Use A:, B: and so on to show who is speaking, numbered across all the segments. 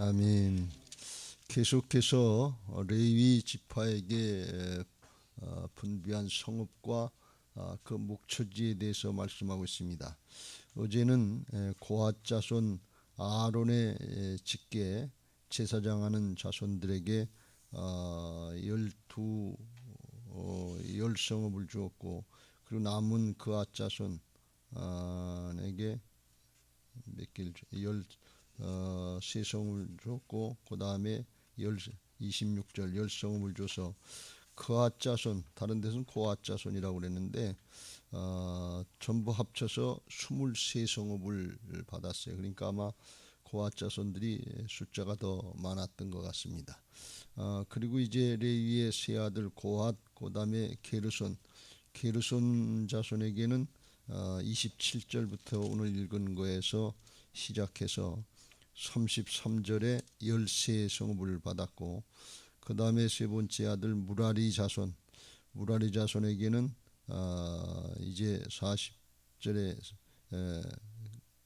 A: 아멘. 계속해서 레위 지파에게 분비한 성읍과 그 목처지에 대해서 말씀하고 있습니다. 어제는 고핫 자손 아론의 직계 제사장하는 자손들에게 열 성읍을 주었고, 그리고 남은 그앗 자손에게 몇 개를 세 성을 줬고, 그 다음에 26절 열 성읍을 줘서 그앗 자손, 다른 데서는 고앗 자손이라고 그랬는데 전부 합쳐서 23성읍을 받았어요. 그러니까 아마 고앗 자손들이 숫자가 더 많았던 것 같습니다. 그리고 이제 레위의 세 아들 고앗, 그 다음에 게르손 자손에게는 27절부터 오늘 읽은 거에서 시작해서 33절에 13성읍을 받았고, 그 다음에 세 번째 아들 무라리 자손에게는 이제 40절에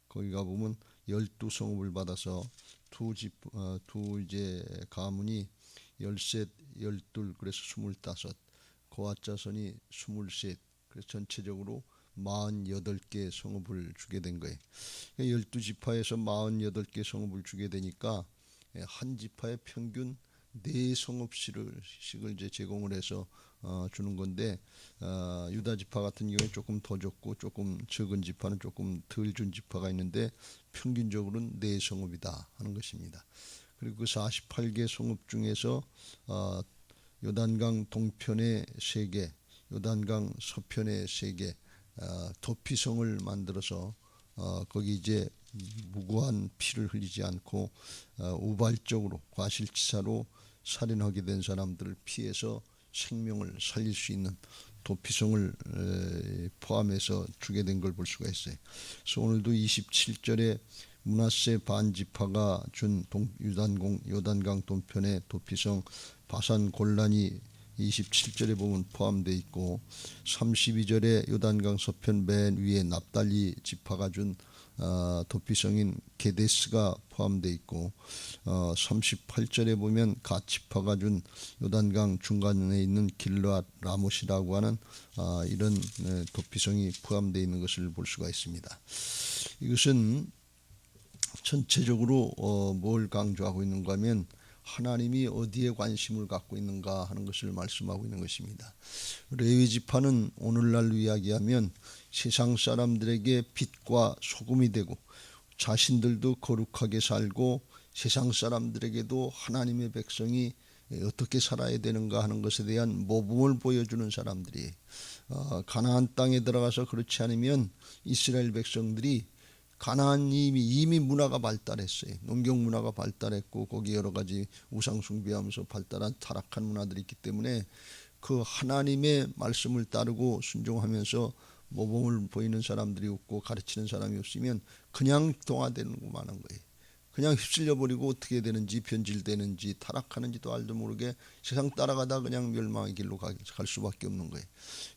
A: 거기 가보면 12성읍을 받아서 두 이제 가문이 13, 12, 그래서 25, 고앗 자손이 23, 그래서 전체적으로 48개 성읍을 주게 된 거예요. 12지파에서 48개 성읍을 주게 되니까 한 지파에 평균 4성읍씩을 이제 제공을 해서 주는 건데, 유다 지파 같은 경우에 조금 더 줬고 조금 적은 지파는 조금 덜 준 지파가 있는데 평균적으로는 4성읍이다 하는 것입니다. 그리고 그 48개 성읍 중에서 요단강 동편에 3개, 요단강 서편에 3개 도피성을 만들어서 거기 이제 무고한 피를 흘리지 않고 우발적으로 과실치사로 살인하게 된 사람들을 피해서 생명을 살릴 수 있는 도피성을 포함해서 주게 된 걸 볼 수가 있어요. 그래서 오늘도 27절에 므낫세 반지파가 준 요단강 동편의 도피성 바산 골란이 27절에 보면 포함되어 있고, 32절에 요단강 서편 맨 위에 납달리 지파가 준 도피성인 게데스가 포함되어 있고, 38절에 보면 갓 지파가 준 요단강 중간에 있는 길르앗 라못이라고 하는 이런 도피성이 포함되어 있는 것을 볼 수가 있습니다. 이것은 전체적으로 뭘 강조하고 있는가 하면 하나님이 어디에 관심을 갖고 있는가 하는 것을 말씀하고 있는 것입니다. 레위 지파는 오늘날로 이야기하면 세상 사람들에게 빛과 소금이 되고 자신들도 거룩하게 살고 세상 사람들에게도 하나님의 백성이 어떻게 살아야 되는가 하는 것에 대한 모범을 보여주는 사람들이, 가나안 땅에 들어가서 그렇지 않으면 이스라엘 백성들이 가나안이 이미 문화가 발달했어요. 농경 문화가 발달했고 거기 여러 가지 우상 숭배하면서 발달한 타락한 문화들이 있기 때문에 그 하나님의 말씀을 따르고 순종하면서 모범을 보이는 사람들이 없고 가르치는 사람이 없으면 그냥 동화되는구만 한 거예요. 그냥 휩쓸려 버리고 어떻게 되는지, 변질되는지, 타락하는지도 알도 모르게 세상 따라가다 그냥 멸망의 길로 갈 수밖에 없는 거예요.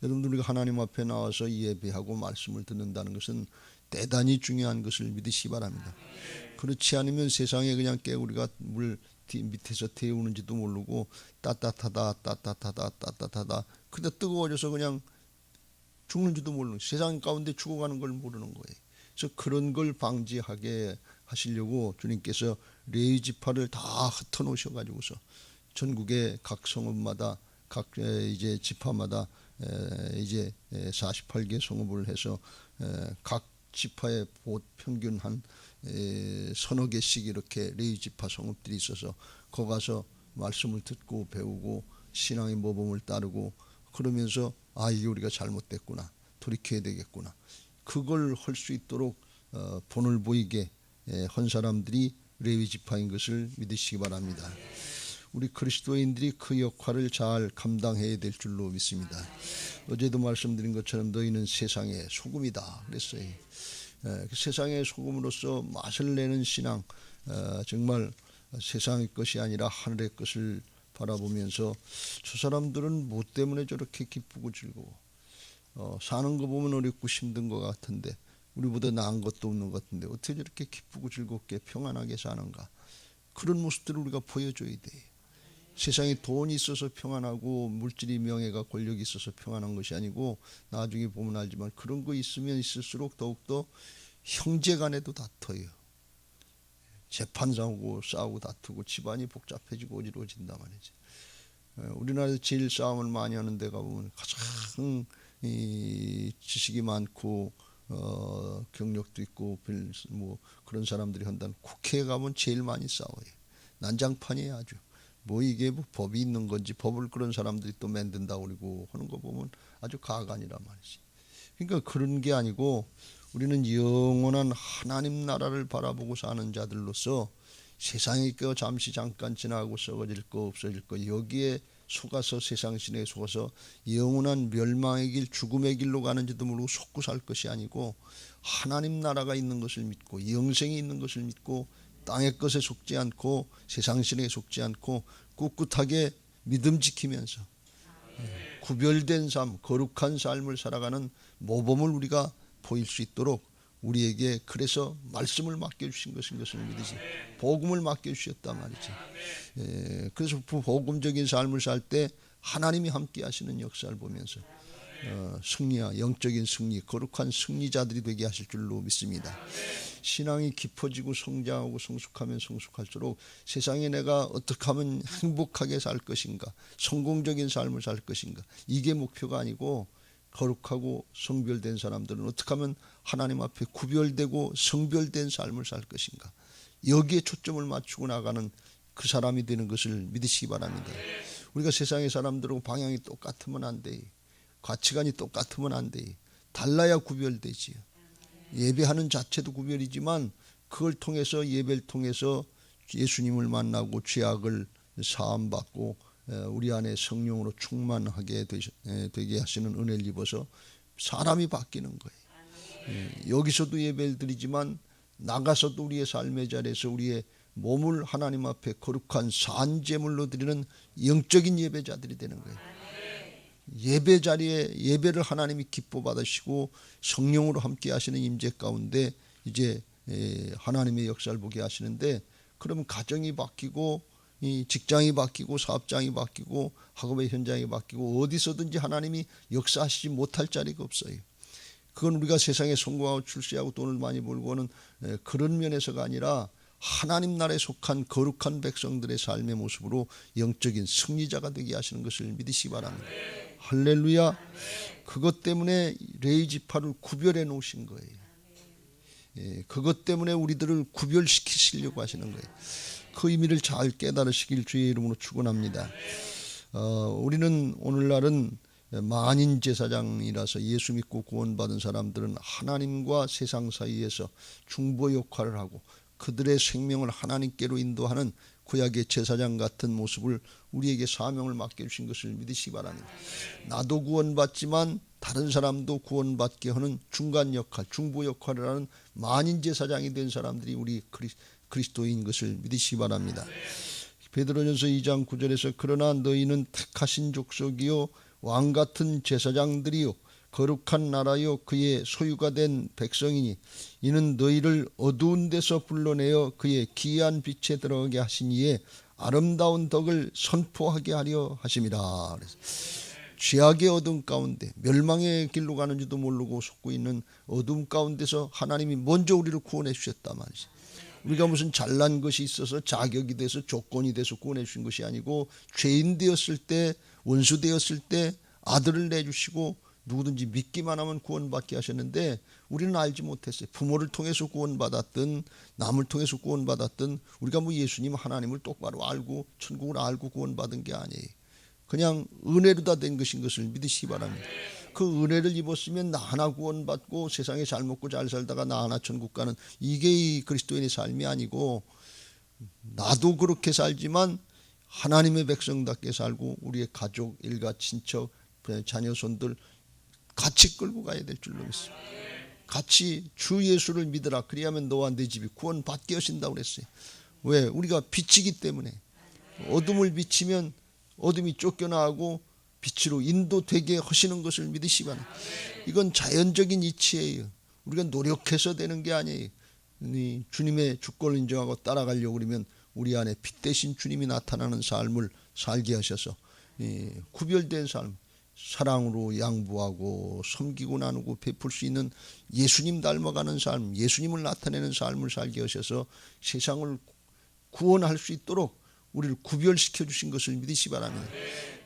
A: 여러분들, 우리가 하나님 앞에 나와서 예배하고 말씀을 듣는다는 것은 대단히 중요한 것을 믿으시기 바랍니다. 그렇지 않으면 세상에 그냥 깨구리가 물 밑에서 태우는지도 모르고 따뜻하다 근데 뜨거워져서 그냥 죽는지도 모르는, 세상 가운데 죽어가는 걸 모르는 거예요. 그래서 그런 걸 방지하게 하시려고 주님께서 레위 지파를 다 흩어놓으셔 가지고서 전국의 각 성읍마다 각 이제 지파마다 이제 48개 성읍을 해서 각 지파의 평균 한 서너 개씩 이렇게 레위 지파 성읍들이 있어서 거기 가서 말씀을 듣고 배우고 신앙의 모범을 따르고 그러면서 이게 우리가 잘못됐구나, 돌이켜야 되겠구나, 그걸 할 수 있도록 본을 보이게 한 사람들이 레위 지파인 것을 믿으시기 바랍니다. 우리 그리스도인들이 그 역할을 잘 감당해야 될 줄로 믿습니다. 어제도 말씀드린 것처럼 너희는 세상의 소금이다 그랬어요. 세상의 소금으로서 맛을 내는 신앙, 정말 세상의 것이 아니라 하늘의 것을 바라보면서 저 사람들은 뭐 때문에 저렇게 기쁘고 즐거워, 사는 거 보면 어렵고 힘든 것 같은데 우리보다 나은 것도 없는 것 같은데 어떻게 저렇게 기쁘고 즐겁게 평안하게 사는가, 그런 모습들을 우리가 보여줘야 돼. 세상에 돈이 있어서 평안하고 물질이 명예가 권력이 있어서 평안한 것이 아니고 나중에 보면 알지만 그런 거 있으면 있을수록 더욱더 형제 간에도 다퉈요. 재판하고 싸우고 다투고 집안이 복잡해지고 어지러워진단 말이지. 우리나라에서 제일 싸움을 많이 하는 데가 보면 가장 지식이 많고 경력도 있고 뭐 그런 사람들이 한다는 국회에 가면 제일 많이 싸워요. 난장판이에요 아주. 뭐 이게 뭐 법이 있는 건지 법을 그런 사람들이 또 만든다고 그러고 하는 거 보면 아주 가관이란 말이지. 그러니까 그런 게 아니고 우리는 영원한 하나님 나라를 바라보고 사는 자들로서 세상에 거 잠시 잠깐 지나고 썩어질 거 없어질 거 여기에 속아서 세상 신에 속아서 영원한 멸망의 길 죽음의 길로 가는지도 모르고 속고 살 것이 아니고 하나님 나라가 있는 것을 믿고 영생이 있는 것을 믿고 땅의 것에 속지 않고 세상 신에 속지 않고 꿋꿋하게 믿음 지키면서 구별된 삶, 거룩한 삶을 살아가는 모범을 우리가 보일 수 있도록 우리에게 그래서 말씀을 맡겨주신 것인 것을 믿으시 복음을 맡겨주셨단 말이지. 그래서 복음적인 삶을 살 때 하나님이 함께 하시는 역사를 보면서 승리와 영적인 승리, 거룩한 승리자들이 되게 하실 줄로 믿습니다. 신앙이 깊어지고 성장하고 성숙하면 성숙할수록 세상에 내가 어떻게 하면 행복하게 살 것인가, 성공적인 삶을 살 것인가, 이게 목표가 아니고 거룩하고 성별된 사람들은 어떻게 하면 하나님 앞에 구별되고 성별된 삶을 살 것인가, 여기에 초점을 맞추고 나가는 그 사람이 되는 것을 믿으시기 바랍니다. 우리가 세상의 사람들하고 방향이 똑같으면 안 돼. 가치관이 똑같으면 안 돼. 달라야 구별되지. 예배하는 자체도 구별이지만 그걸 통해서 예배를 통해서 예수님을 만나고 죄악을 사함받고 우리 안에 성령으로 충만하게 되게 하시는 은혜를 입어서 사람이 바뀌는 거예요. 여기서도 예배를 드리지만 나가서도 우리의 삶의 자리에서 우리의 몸을 하나님 앞에 거룩한 산제물로 드리는 영적인 예배자들이 되는 거예요. 예배 자리에 예배를 하나님이 기뻐 받으시고 성령으로 함께 하시는 임재 가운데 이제 하나님의 역사를 보게 하시는데, 그러면 가정이 바뀌고 직장이 바뀌고 사업장이 바뀌고 학업의 현장이 바뀌고 어디서든지 하나님이 역사하시지 못할 자리가 없어요. 그건 우리가 세상에 성공하고 출세하고 돈을 많이 벌고 하는 그런 면에서가 아니라 하나님 나라에 속한 거룩한 백성들의 삶의 모습으로 영적인 승리자가 되게 하시는 것을 믿으시기 바랍니다. 할렐루야. 그것 때문에 레위 지파를 구별해 놓으신 거예요. 그것 때문에 우리들을 구별시키시려고 하시는 거예요. 그 의미를 잘 깨달으시길 주의 이름으로 축원합니다. 우리는 오늘날은 만인 제사장이라서 예수 믿고 구원받은 사람들은 하나님과 세상 사이에서 중보 역할을 하고 그들의 생명을 하나님께로 인도하는 구약의 제사장 같은 모습을 우리에게 사명을 맡겨주신 것을 믿으시기 바랍니다. 나도 구원받지만 다른 사람도 구원받게 하는 중간 역할, 중보 역할을 하는 만인 제사장이 된 사람들이 우리 그리스도인 것을 믿으시기 바랍니다. 베드로전서 2장 9절에서 그러나 너희는 택하신 족속이요 왕같은 제사장들이요 거룩한 나라요 그의 소유가 된 백성이니 이는 너희를 어두운 데서 불러내어 그의 기이한 빛에 들어가게 하신 이에 아름다운 덕을 선포하게 하려 하심이라. 죄악의 어둠 가운데 멸망의 길로 가는지도 모르고 속고 있는 어둠 가운데서 하나님이 먼저 우리를 구원해 주셨단 말이지. 우리가 무슨 잘난 것이 있어서 자격이 돼서 조건이 돼서 구원해 주신 것이 아니고 죄인 되었을 때 원수 되었을 때 아들을 내주시고 누구든지 믿기만 하면 구원받게 하셨는데 우리는 알지 못했어요. 부모를 통해서 구원받았든 남을 통해서 구원받았든 우리가 뭐 예수님 하나님을 똑바로 알고 천국을 알고 구원받은 게 아니에요. 그냥 은혜로 다 된 것인 것을 믿으시기 바랍니다. 그 은혜를 입었으면 나 하나 구원받고 세상에 잘 먹고 잘 살다가 나 하나 천국 가는 이게 이 그리스도인의 삶이 아니고 나도 그렇게 살지만 하나님의 백성답게 살고 우리의 가족, 일가, 친척, 자녀, 손들 같이 끌고 가야 될 줄로 믿습니다. 같이 주 예수를 믿으라. 그리하면 너와 네 집이 구원받게 하신다고 그랬어요. 왜? 우리가 빛이기 때문에. 어둠을 비치면 어둠이 쫓겨나고 빛으로 인도되게 하시는 것을 믿으시기 바랍니다. 이건 자연적인 이치예요. 우리가 노력해서 되는 게 아니에요. 주님의 주권을 인정하고 따라가려고 그러면 우리 안에 빛 대신 주님이 나타나는 삶을 살게 하셔서 구별된 삶, 사랑으로 양보하고 섬기고 나누고 베풀 수 있는 예수님 닮아가는 삶, 예수님을 나타내는 삶을 살게 하셔서 세상을 구원할 수 있도록 우리를 구별시켜 주신 것을 믿으시 바랍니다.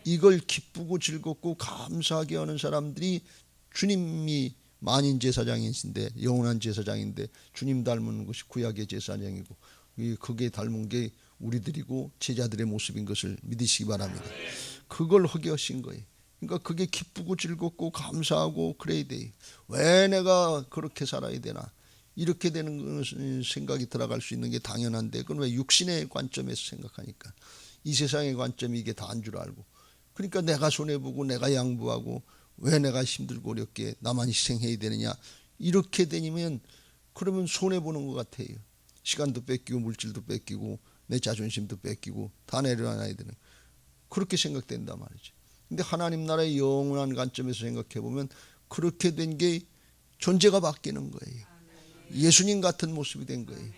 A: 이걸 기쁘고 즐겁고 감사하게 하는 사람들이 주님이 만인 제사장이신데, 영원한 제사장인데 주님 닮은 것이 구약의 제사장이고 그게 닮은 게 우리들이고 제자들의 모습인 것을 믿으시기 바랍니다. 그걸 하게 하신 거예요. 그러니까 그게 기쁘고 즐겁고 감사하고 그래야 돼. 왜 내가 그렇게 살아야 되나, 이렇게 되는 생각이 들어갈 수 있는 게 당연한데, 그건 왜 육신의 관점에서 생각하니까, 이 세상의 관점이 이게 다인 줄 알고, 그러니까 내가 손해보고 내가 양보하고 왜 내가 힘들고 어렵게 나만 희생해야 되느냐, 이렇게 되면 그러면 손해보는 것 같아요. 시간도 뺏기고 물질도 뺏기고 내 자존심도 뺏기고 다 내려놔야 되는, 그렇게 생각된단 말이죠. 근데 하나님 나라의 영원한 관점에서 생각해 보면 그렇게 된 게 존재가 바뀌는 거예요. 예수님 같은 모습이 된 거예요.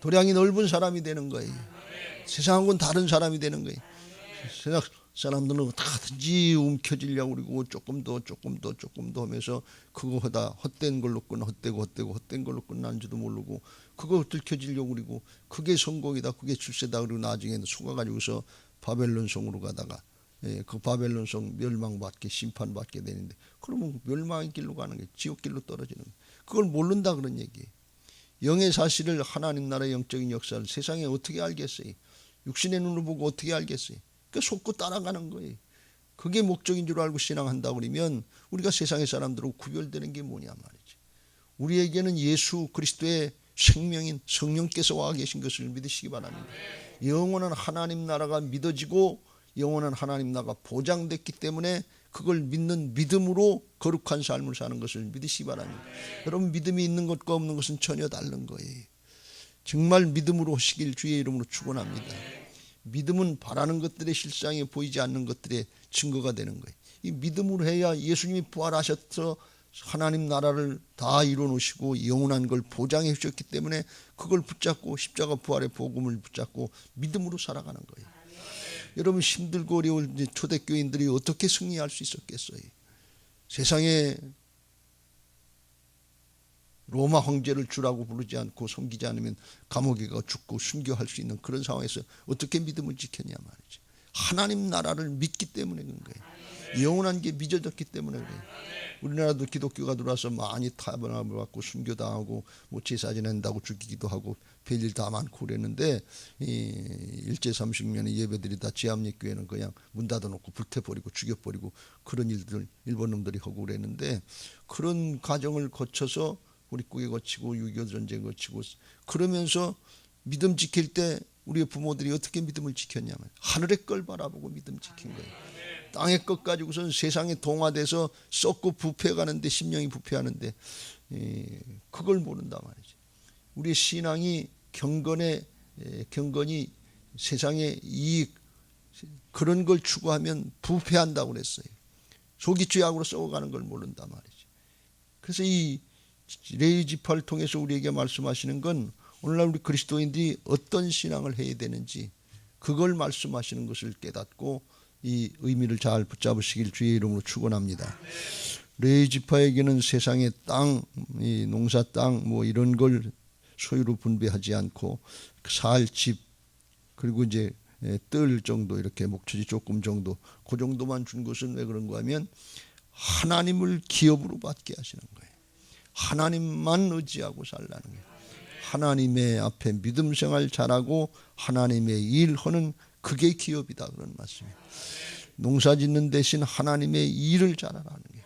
A: 도량이 넓은 사람이 되는 거예요. 세상하고는 다른 사람이 되는 거예요. 세상 사람들은 다든지 움켜쥐려고 그러고 조금 더 하면서 그거 하다 헛된 걸로 끝나, 헛된 걸로 끝나는지도 모르고 그거 들켜지려고 그러고 그게 성공이다, 그게 출세다, 그리고 나중에는 속아가지고서 바벨론 성으로 가다가 그 바벨론 성 멸망받게, 심판받게 되는데, 그러면 멸망의 길로 가는 게 지옥 길로 떨어지는 거예요. 그걸 모른다 그런 얘기예요. 영의 사실을, 하나님 나라의 영적인 역사를 세상에 어떻게 알겠어요? 육신의 눈으로 보고 어떻게 알겠어요? 그러니까 속고 따라가는 거예요. 그게 목적인 줄 알고 신앙한다 그러면 우리가 세상의 사람들하고 구별되는 게 뭐냐 말이지. 우리에게는 예수 그리스도의 생명인 성령께서 와 계신 것을 믿으시기 바랍니다. 영원한 하나님 나라가 믿어지고 영원한 하나님 나라가 보장됐기 때문에 그걸 믿는 믿음으로 거룩한 삶을 사는 것을 믿으시기 바랍니다. 여러분, 믿음이 있는 것과 없는 것은 전혀 다른 거예요. 정말 믿음으로 하시길 주의 이름으로 축원합니다. 믿음은 바라는 것들의 실상에 보이지 않는 것들의 증거가 되는 거예요. 이 믿음으로 해야 예수님이 부활하셔서 하나님 나라를 다 이루어 놓으시고 영원한 걸 보장해 주셨기 때문에 그걸 붙잡고 십자가 부활의 복음을 붙잡고 믿음으로 살아가는 거예요. 여러분, 힘들고 어려울 초대교인들이 어떻게 승리할 수 있었겠어요? 세상에 로마 황제를 주라고 부르지 않고 섬기지 않으면 감옥에 가 죽고 순교할 수 있는 그런 상황에서 어떻게 믿음을 지켰냐 말이죠. 하나님 나라를 믿기 때문에 그런 거예요. 영원한 게 믿어졌기 때문에 그래요. 우리나라도 기독교가 들어와서 많이 타협을 받고 순교당하고 뭐 제사 지낸다고 죽이기도 하고 별일 다 많고 그랬는데, 일제 30년의 예배들이 다 지압리교회는 그냥 문 닫아놓고 불태버리고 죽여버리고 그런 일들 일본 놈들이 하고 그랬는데, 그런 과정을 거쳐서 고립국에 거치고 6.25 전쟁 거치고 그러면서 믿음 지킬 때 우리의 부모들이 어떻게 믿음을 지켰냐면 하늘의 걸 바라보고 믿음 지킨 거예요. 땅의 것 가지고선 세상에 동화돼서 썩고 부패가는데, 심령이 부패하는데 그걸 모른단 말이죠. 우리의 신앙이 경건이 세상의 이익 그런 걸 추구하면 부패한다고 그랬어요. 속이 죄악으로 썩어가는 걸 모른단 말이죠. 그래서 이 레위 지파를 통해서 우리에게 말씀하시는 건 오늘날 우리 그리스도인들이 어떤 신앙을 해야 되는지 그걸 말씀하시는 것을 깨닫고 이 의미를 잘 붙잡으시길 주의 이름으로 축원합니다. 레위 지파에게는 세상의 땅, 이 농사 땅 뭐 이런 걸 소유로 분배하지 않고 살 집, 그리고 이제 뜰 정도, 이렇게 목초지 조금 정도, 그 정도만 준 것은 왜 그런가 하면 하나님을 기업으로 받게 하시는 거예요. 하나님만 의지하고 살라는 거예요. 하나님의 앞에 믿음 생활 잘하고 하나님의 일하는 그게 기업이다 그런 말씀이에요. 농사 짓는 대신 하나님의 일을 잘하라는 거예요.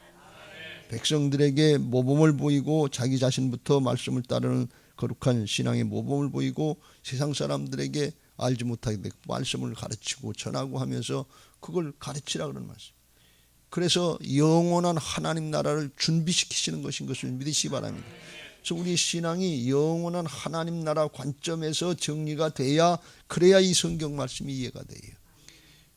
A: 백성들에게 모범을 보이고 자기 자신부터 말씀을 따르는 거룩한 신앙의 모범을 보이고 세상 사람들에게 알지 못하게 되고 말씀을 가르치고 전하고 하면서 그걸 가르치라 그런 말씀. 그래서 영원한 하나님 나라를 준비시키시는 것인 것을 믿으시기 바랍니다. 그래서 우리 신앙이 영원한 하나님 나라 관점에서 정리가 돼야, 그래야 이 성경 말씀이 이해가 돼요.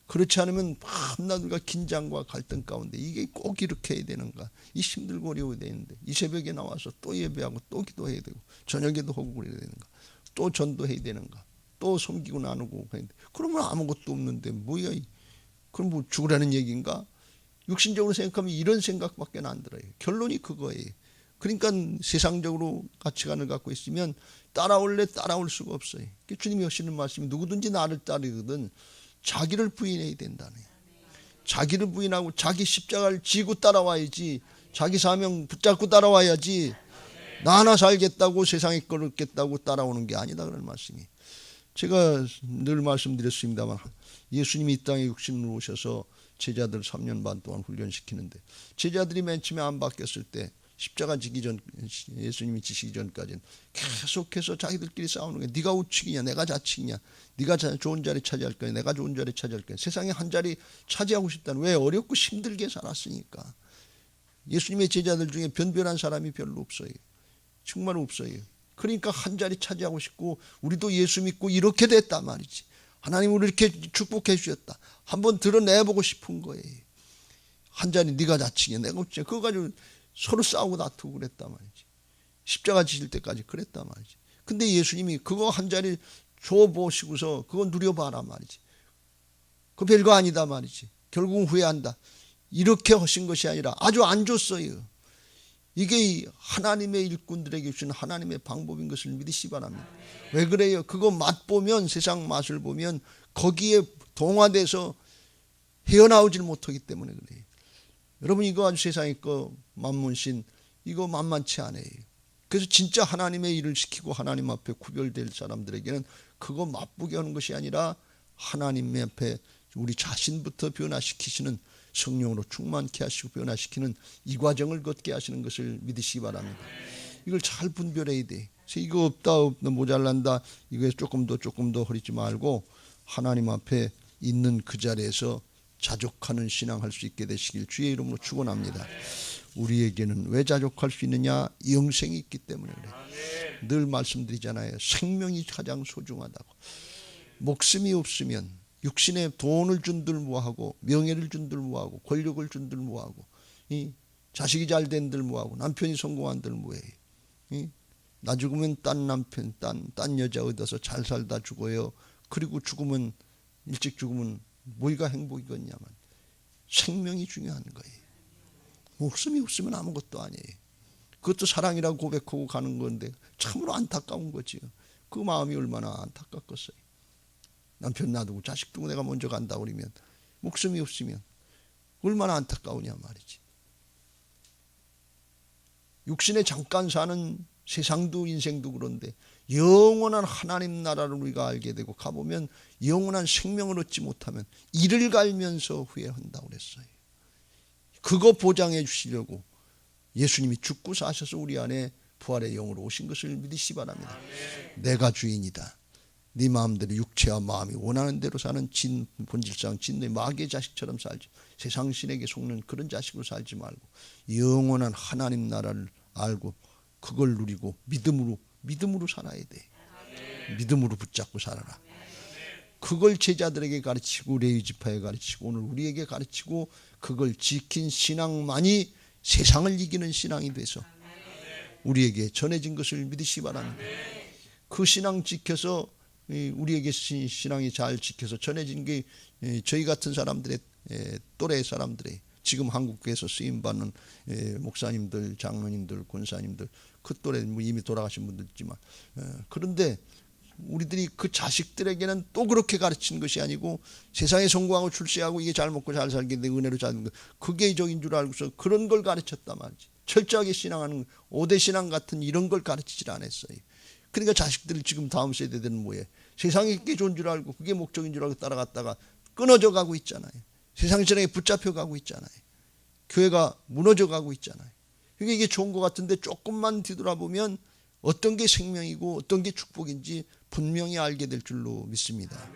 A: 그렇지 않으면 밤낮 우리가 긴장과 갈등 가운데 이게 꼭 이렇게 해야 되는가, 이 힘들고 어려워야 되는데 이 새벽에 나와서 또 예배하고 또 기도해야 되고 저녁에도 하고 그래야 되는가, 또 전도해야 되는가, 또 섬기고 나누고. 그러면 아무것도 없는데 뭐야? 그럼 뭐 죽으라는 얘기인가? 육신적으로 생각하면 이런 생각밖에 안 들어요. 결론이 그거예요. 그러니까 세상적으로 가치관을 갖고 있으면 따라올 수가 없어요. 주님이 하시는 말씀이 누구든지 나를 따르거든 자기를 부인해야 된다네. 자기를 부인하고 자기 십자가를 지고 따라와야지. 자기 사명 붙잡고 따라와야지. 나 하나 살겠다고 세상에 걸었겠다고 따라오는 게 아니다 그런 말씀이. 제가 늘 말씀드렸습니다만 예수님이 이 땅에 육신으로 오셔서 제자들 3년 반 동안 훈련시키는데 제자들이 맨 처음에 안 바뀌었을 때 십자가 지기 전, 예수님이 지시기 전까지는 계속해서 자기들끼리 싸우는 거예요. 네가 우측이냐 내가 좌측이냐, 네가 좋은 자리 차지할 거냐 내가 좋은 자리 차지할 거냐. 세상에 한 자리 차지하고 싶다는, 왜? 어렵고 힘들게 살았으니까. 예수님의 제자들 중에 변변한 사람이 별로 없어요. 정말 없어요. 그러니까 한 자리 차지하고 싶고, 우리도 예수 믿고 이렇게 됐단 말이지. 하나님 우리 이렇게 축복해 주셨다. 한번 드러내보고 싶은 거예요. 한 자리 네가 좌측이야 내가 우측이야. 그거 가지고 서로 싸우고 다투고 그랬단 말이지. 십자가 지실 때까지 그랬단 말이지. 근데 예수님이 그거 한 자리 줘보시고서 그거 누려봐라 말이지. 그거 별거 아니다 말이지. 결국은 후회한다. 이렇게 하신 것이 아니라 아주 안 줬어요. 이게 하나님의 일꾼들에게 주신 하나님의 방법인 것을 믿으시 바랍니다. 왜 그래요? 그거 맛보면, 세상 맛을 보면 거기에 동화돼서 헤어나오질 못하기 때문에 그래요. 여러분 이거 아주 세상에 거 만문신 이거 만만치 않아요. 그래서 진짜 하나님의 일을 시키고 하나님 앞에 구별될 사람들에게는 그거 맛보게 하는 것이 아니라 하나님 앞에 우리 자신부터 변화시키시는, 성령으로 충만케 하시고 변화시키는 이 과정을 걷게 하시는 것을 믿으시기 바랍니다. 이걸 잘 분별해야 돼. 그래서 이거 없다 모자란다 이거에 조금 더 흐리지 말고 하나님 앞에 있는 그 자리에서 자족하는 신앙할 수 있게 되시길 주의 이름으로 축원합니다. 우리에게는 왜 자족할 수 있느냐? 영생이 있기 때문에 그래요. 늘 말씀드리잖아요. 생명이 가장 소중하다고. 목숨이 없으면 육신에 돈을 준들 뭐하고, 명예를 준들 뭐하고, 권력을 준들 뭐하고, 자식이 잘 된들 뭐하고, 남편이 성공한들 뭐해요. 나 죽으면 딴 남편, 딴 여자 얻어서 잘 살다 죽어요. 그리고 죽으면, 일찍 죽으면 뭐가 행복이겠냐면 생명이 중요한 거예요. 목숨이 없으면 아무것도 아니에요. 그것도 사랑이라고 고백하고 가는 건데 참으로 안타까운 거지요. 그 마음이 얼마나 안타깝겠어요. 남편 놔두고 자식 두고 내가 먼저 간다 그러면, 목숨이 없으면 얼마나 안타까우냐 말이지. 육신에 잠깐 사는 세상도 인생도 그런데 영원한 하나님 나라를 우리가 알게 되고 가보면 영원한 생명을 얻지 못하면 이를 갈면서 후회한다고 그랬어요. 그거 보장해 주시려고 예수님이 죽고 사셔서 우리 안에 부활의 영으로 오신 것을 믿으시기 바랍니다. 내가 주인이다. 네 마음대로 육체와 마음이 원하는 대로 사는 본질상 진노의 마귀의 자식처럼 살지, 세상 신에게 속는 그런 자식으로 살지 말고 영원한 하나님 나라를 알고 그걸 누리고 믿음으로 살아야 돼. 믿음으로 붙잡고 살아라. 그걸 제자들에게 가르치고 레위 지파에 가르치고 오늘 우리에게 가르치고 그걸 지킨 신앙만이 세상을 이기는 신앙이 돼서 우리에게 전해진 것을 믿으시기 바랍니다. 그 신앙 지켜서 우리에게 신앙이 잘 지켜서 전해진 게 저희 같은 사람들의 또래 사람들의 지금 한국교회에서 쓰임받는 목사님들, 장로님들, 권사님들, 그 또래 이미 돌아가신 분들 있지만, 그런데 우리들이 그 자식들에게는 또 그렇게 가르치는 것이 아니고 세상에 성공하고 출세하고 이게 잘 먹고 잘 살게 돼 은혜로 사는 것, 그게 적인 줄 알고서 그런 걸 가르쳤단 말이지. 철저하게 신앙하는 5대 신앙 같은 이런 걸 가르치질 않았어요. 그러니까 자식들을 지금 다음 세대들은 뭐해? 세상이 그게 좋은 줄 알고 그게 목적인 줄 알고 따라갔다가 끊어져 가고 있잖아요. 세상 신앙에 붙잡혀 가고 있잖아요. 교회가 무너져 가고 있잖아요. 그러니까 이게 좋은 것 같은데 조금만 뒤돌아보면 어떤 게 생명이고 어떤 게 축복인지 분명히 알게 될 줄로 믿습니다.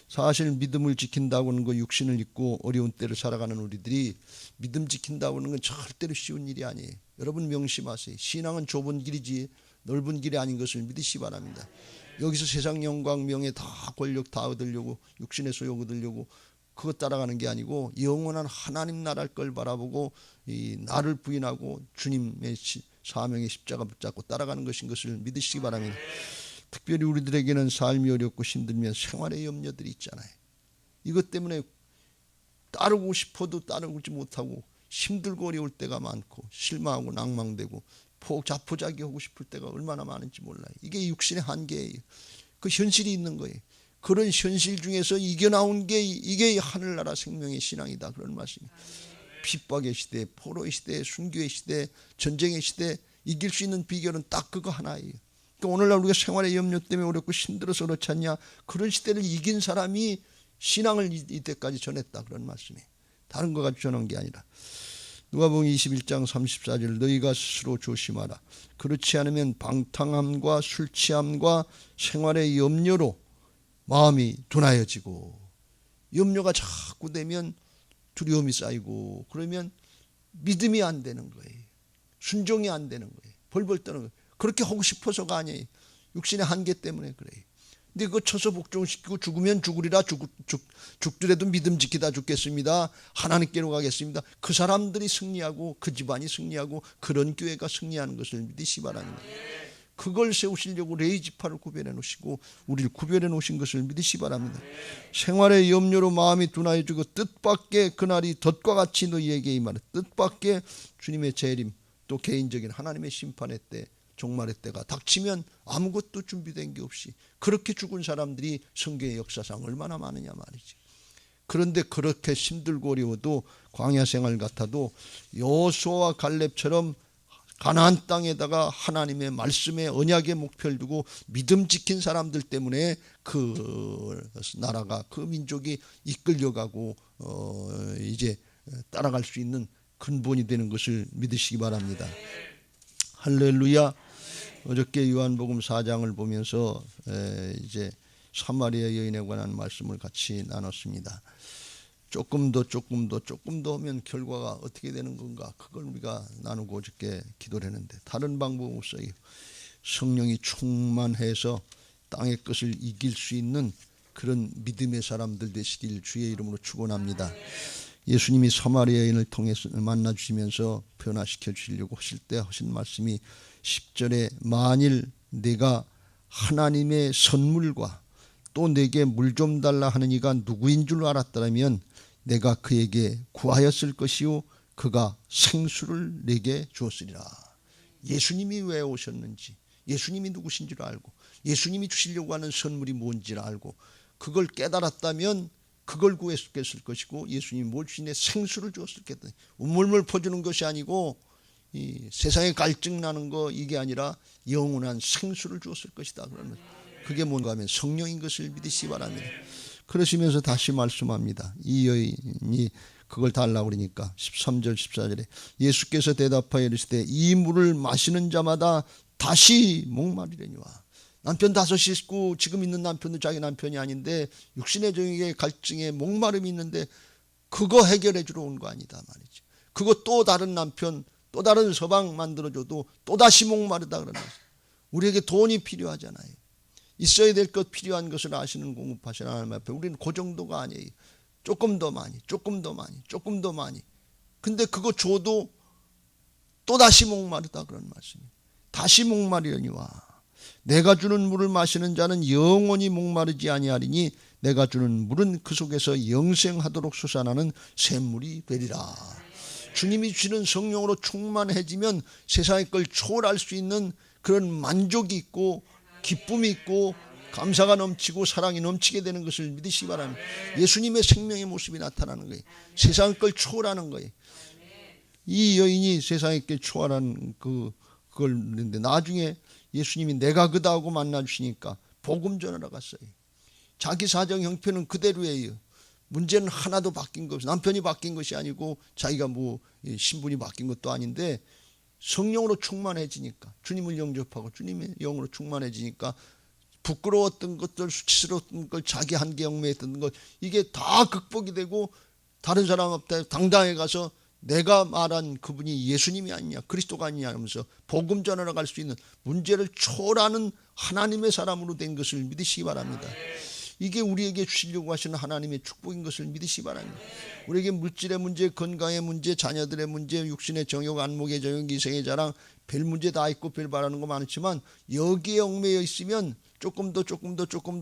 A: 사실 믿음을 지킨다고 하는 거, 육신을 입고 어려운 때를 살아가는 우리들이 믿음 지킨다고 하는 건 절대로 쉬운 일이 아니에요. 여러분 명심하세요. 신앙은 좁은 길이지 넓은 길이 아닌 것을 믿으시기 바랍니다. 여기서 세상 영광 명예 다 권력 다 얻으려고 육신의 소욕 얻으려고 그것 따라가는 게 아니고 영원한 하나님 나라를 걸 바라보고 이 나를 부인하고 주님의 사명의 십자가 붙잡고 따라가는 것인 것을 믿으시기 바랍니다. 특별히 우리들에게는 삶이 어렵고 힘들면 생활의 염려들이 있잖아요. 이것 때문에 따르고 싶어도 따르지 못하고 힘들고 어려울 때가 많고 실망하고 낭망되고 자포자기하고 싶을 때가 얼마나 많은지 몰라요. 이게 육신의 한계예요. 그 현실이 있는 거예요. 그런 현실 중에서 이겨나온 게 이게 하늘나라 생명의 신앙이다. 그런 말씀이에요. 핍박의 시대, 포로의 시대, 순교의 시대, 전쟁의 시대 이길 수 있는 비결은 딱 그거 하나예요. 그러니까 오늘날 우리가 생활의 염려 때문에 어렵고 힘들어서 그렇지 않냐. 그런 시대를 이긴 사람이 신앙을 이때까지 전했다. 그런 말씀이에요. 다른 거 가지고 전한 게 아니라. 누가복음 21장 34절 너희가 스스로 조심하라. 그렇지 않으면 방탕함과 술취함과 생활의 염려로 마음이 둔하여지고 염려가 자꾸 되면 두려움이 쌓이고 그러면 믿음이 안 되는 거예요. 순종이 안 되는 거예요. 벌벌 떠는 거예요. 그렇게 하고 싶어서가 아니에요. 육신의 한계 때문에 그래요. 근데 그거 쳐서 복종시키고 죽으면 죽으리라 죽더라도 믿음 지키다 죽겠습니다. 하나님께로 가겠습니다. 그 사람들이 승리하고 그 집안이 승리하고 그런 교회가 승리하는 것을 믿으시 바랍니다. 그걸 세우시려고 레이지파를 구별해 놓으시고 우리를 구별해 놓으신 것을 믿으시 바랍니다. 생활의 염려로 마음이 둔하여지고 뜻밖의 그날이 덫과 같이 너희에게 임하는 뜻밖의 주님의 재림 또 개인적인 하나님의 심판의 때 종말의 때가 닥치면 아무것도 준비된 게 없이 그렇게 죽은 사람들이 성경의 역사상 얼마나 많으냐 말이지. 그런데 그렇게 힘들고 어려워도 광야 생활 같아도 여호수아와 갈렙처럼 가나안 땅에다가 하나님의 말씀의 언약의 목표를 두고 믿음 지킨 사람들 때문에 그 나라가 그 민족이 이끌려가고 이제 따라갈 수 있는 근본이 되는 것을 믿으시기 바랍니다. 할렐루야. 어저께 요한복음 4장을 보면서 이제 사마리아 여인에 관한 말씀을 같이 나눴습니다. 조금 더 하면 결과가 어떻게 되는 건가 그걸 우리가 나누고 어저께 기도를 했는데 다른 방법 없어요. 성령이 충만해서 땅의 것을 이길 수 있는 그런 믿음의 사람들 되시길 주의 이름으로 축원합니다. 예수님이 사마리아 여인을 통해서 만나 주시면서 변화시켜 주시려고 하실 때 하신 말씀이 10절에 만일 내가 하나님의 선물과 또 내게 물 좀 달라 하는 이가 누구인 줄 알았더라면 내가 그에게 구하였을 것이요 그가 생수를 내게 주었으리라. 예수님이 왜 오셨는지 예수님이 누구신 줄 알고 예수님이 주시려고 하는 선물이 뭔지를 알고 그걸 깨달았다면 그걸 구했을 것이고 예수님이 뭘 주시네 생수를 주었을 것이다. 우물물 퍼주는 것이 아니고 이 세상에 갈증 나는 거 이게 아니라 영원한 생수를 주었을 것이다. 그러면 그게 뭔가 하면 성령인 것을 믿으시기 바랍니다. 그러시면서 다시 말씀합니다. 이 여인이 그걸 달라고 그러니까 13절 14절에 예수께서 대답하여 이르시되 이 물을 마시는 자마다 다시 목마르려니와. 남편 다섯이 있고 지금 있는 남편도 자기 남편이 아닌데 육신의 정욕의 갈증에 목마름이 있는데 그거 해결해 주러 온 거 아니다 말이죠. 그거 또 다른 남편 또 다른 서방 만들어줘도 또다시 목마르다 그러는 거죠. 우리에게 돈이 필요하잖아요. 있어야 될 것 필요한 것을 아시는 공급하시는 하나님 앞에 우리는 그 정도가 아니에요. 조금 더 많이 근데 그거 줘도 또다시 목마르다 그런 말씀이에요. 다시 목마르려니와 내가 주는 물을 마시는 자는 영원히 목마르지 아니하리니 내가 주는 물은 그 속에서 영생하도록 솟아나는 샘물이 되리라. 주님이 주시는 성령으로 충만해지면 세상의 걸 초월할 수 있는 그런 만족이 있고 기쁨이 있고 감사가 넘치고 사랑이 넘치게 되는 것을 믿으시기 바랍니다. 예수님의 생명의 모습이 나타나는 거예요. 세상의 걸 초월하는 거예요. 이 여인이 세상의 걸 초월한 그걸 했는데 나중에 예수님이 내가 그다 하고 만나 주시니까 복음 전하러 갔어요. 자기 사정 형편은 그대로예요. 문제는 하나도 바뀐 거 없어요. 남편이 바뀐 것이 아니고 자기가 뭐 신분이 바뀐 것도 아닌데 성령으로 충만해지니까 주님을 영접하고 주님의 영으로 충만해지니까 부끄러웠던 것들 수치스러웠던 것 자기 한계 얽매였던 것 이게 다 극복이 되고 다른 사람 앞에 당당해 가서 내가 말한 그분이 예수님이 아니냐 그리스도가 아니냐 하면서 복음 전하러 갈 수 있는 문제를 초월하는 하나님의 사람으로 된 것을 믿으시기 바랍니다. 이게 우리에게 주시려고 하시는 하나님의 축복인 것을 믿으시기 바랍니다. 우리에게 물질의 문제, 건강의 문제, 자녀들의 문제, 육신의 정욕, 안목의 정욕, 이생의 자랑 별 문제 다 있고 별 바라는 거 많지만 여기에 얽매여 있으면 조금 더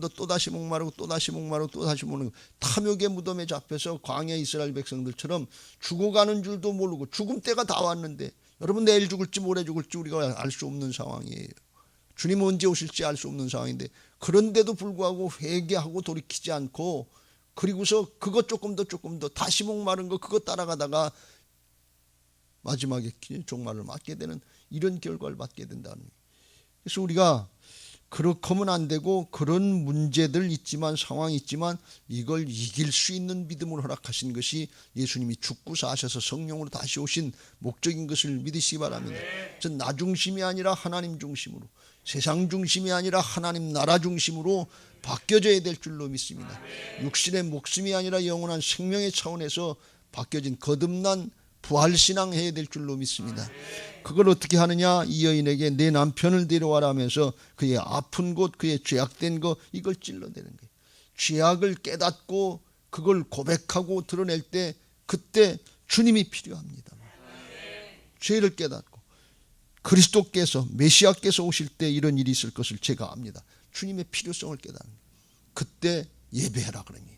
A: 또다시 목마르고 또다시 목마르고 또다시 목마르고 탐욕의 무덤에 잡혀서 광야 이스라엘 백성들처럼 죽어가는 줄도 모르고 죽음 때가 다 왔는데, 여러분 내일 죽을지 모레 죽을지 우리가 알 수 없는 상황이에요. 주님 언제 오실지 알 수 없는 상황인데, 그런데도 불구하고 회개하고 돌이키지 않고, 그리고서 그거 조금 더 다시 목마른 거 그거 따라가다가 마지막에 종말을 맞게 되는 이런 결과를 맞게 된다는 거예요. 그래서 우리가 그렇게 하면 안 되고, 그런 문제들 있지만 상황이 있지만 이걸 이길 수 있는 믿음을 허락하신 것이 예수님이 죽고 사셔서 성령으로 다시 오신 목적인 것을 믿으시기 바랍니다. 전 나 중심이 아니라 하나님 중심으로, 세상 중심이 아니라 하나님 나라 중심으로 바뀌어져야 될 줄로 믿습니다. 육신의 목숨이 아니라 영원한 생명의 차원에서 바뀌어진 거듭난 부활신앙 해야 될 줄로 믿습니다. 그걸 어떻게 하느냐? 이 여인에게 내 남편을 데려와라 하면서 그의 아픈 곳, 그의 죄악된 거 이걸 찔러대는 거예요. 죄악을 깨닫고 그걸 고백하고 드러낼 때, 그때 주님이 필요합니다. 죄를 깨닫고 그리스도께서, 메시아께서 오실 때 이런 일이 있을 것을 제가 압니다. 주님의 필요성을 깨닫는 거예요. 그때 예배하라 그러니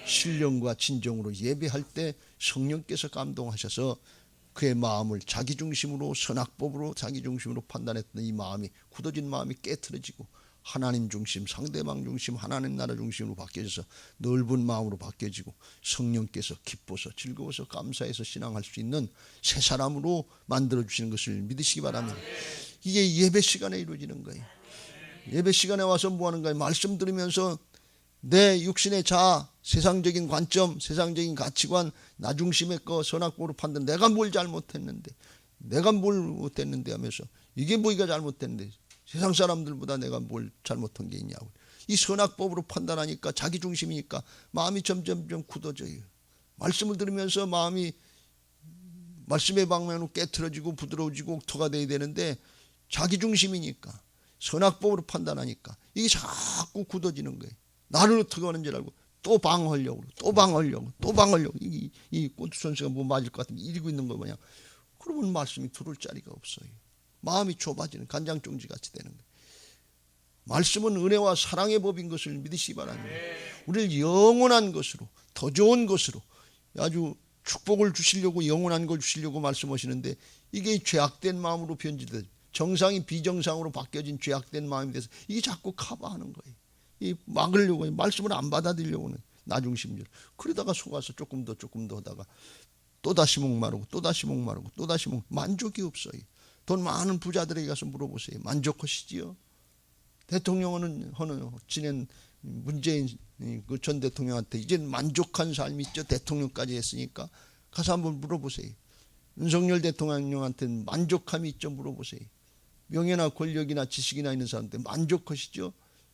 A: 신령과 진정으로 예배할 때 성령께서 감동하셔서 그의 마음을 자기중심으로, 선악법으로 자기중심으로 판단했던 이 마음이, 굳어진 마음이 깨트려지고 하나님 중심, 상대방 중심, 하나님 나라 중심으로 바뀌어져서 넓은 마음으로 바뀌어지고 성령께서 기뻐서 즐거워서 감사해서 신앙할 수 있는 새 사람으로 만들어주시는 것을 믿으시기 바랍니다. 이게 예배 시간에 이루어지는 거예요. 예배 시간에 와서 뭐 하는 거예요? 말씀 들으면서 내 육신의 자아, 세상적인 관점, 세상적인 가치관, 나 중심의 거 선악법으로 판단, 내가 뭘 잘못했는데 하면서 이게 뭐가 잘못됐는데, 세상 사람들보다 내가 뭘 잘못한 게 있냐고. 이 선악법으로 판단하니까 자기 중심이니까 마음이 점점 굳어져요. 말씀을 들으면서 마음이 말씀의 방면으로 깨트려지고 부드러워지고 옥토가 돼야 되는데, 자기 중심이니까 선악법으로 판단하니까 이게 자꾸 굳어지는 거예요. 나를 어떻게 하는 줄 알고 또 방어하려고 이 꼰투선수가 뭐 맞을 것 같으면 이러고 있는 거 뭐냐. 그러면 말씀이 들을 자리가 없어요. 마음이 좁아지는 간장종지 같이 되는 거예요. 말씀은 은혜와 사랑의 법인 것을 믿으시기 바랍니다. 우리를 영원한 것으로, 더 좋은 것으로, 아주 축복을 주시려고, 영원한 걸 주시려고 말씀하시는데, 이게 죄악된 마음으로 변질돼 정상이 비정상으로 바뀌어진 죄악된 마음이 돼서 이게 자꾸 커버하는 거예요. 이 막으려고, 말씀을 안 받아들이려고는 나 중심적으로. 그러다가 속아서 조금 더 하다가 또다시 목마르고 만족이 없어요. 돈 많은 부자들에게 가서 물어보세요. 만족하시지요? 대통령은 지낸 문재인 그 전 대통령한테 이제 만족한 삶이 있죠? 대통령까지 했으니까 가서 한번 물어보세요. 윤석열 대통령한테 만족함이 있죠? 물어보세요. 명예나 권력이나 지식이나 있는 사람한테 만족하시죠?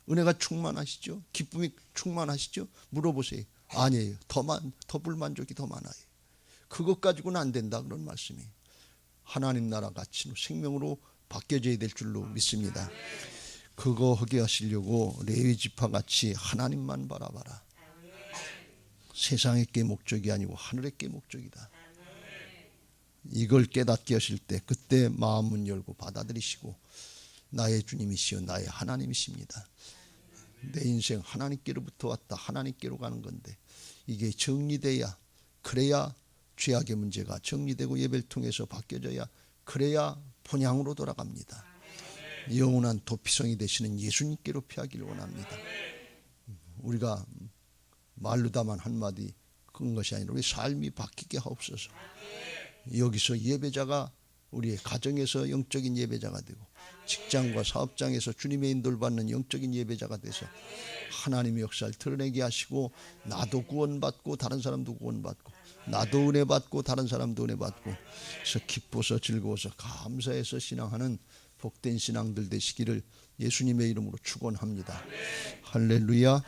A: 은혜가 충만하시죠? 기쁨이 충만하시죠? 물어보세요. 아니에요. 더 불만족이 더 많아요. 그것 가지고는 안 된다, 그런 말씀이에요. 하나님 나라 가치로, 생명으로 바뀌어져야 될 줄로 믿습니다. 그거 하게 하시려고 레위 지파 같이 하나님만 바라봐라. 세상의 게 목적이 아니고 하늘의 게 목적이다. 이걸 깨닫게 하실 때, 그때 마음 문 열고 받아들이시고, 나의 주님이시여 나의 하나님이십니다. 내 인생 하나님께로부터 왔다, 하나님께로 가는 건데, 이게 정리돼야, 그래야 죄악의 문제가 정리되고 예배를 통해서 바뀌어져야, 그래야 본향으로 돌아갑니다. 영원한 도피성이 되시는 예수님께로 피하기를 원합니다. 우리가 말로다만 한마디 그런 것이 아니라 우리 삶이 바뀌게 하옵소서. 여기서 예배자가, 우리의 가정에서 영적인 예배자가 되고, 직장과 사업장에서 주님의 인도를 받는 영적인 예배자가 돼서 하나님의 역사를 드러내게 하시고, 나도 구원받고 다른 사람도 구원받고, 나도 은혜 받고 다른 사람도 은혜 받고, 그래서 기뻐서 즐거워서 감사해서 신앙하는 복된 신앙들 되시기를 예수님의 이름으로 축원합니다. 할렐루야.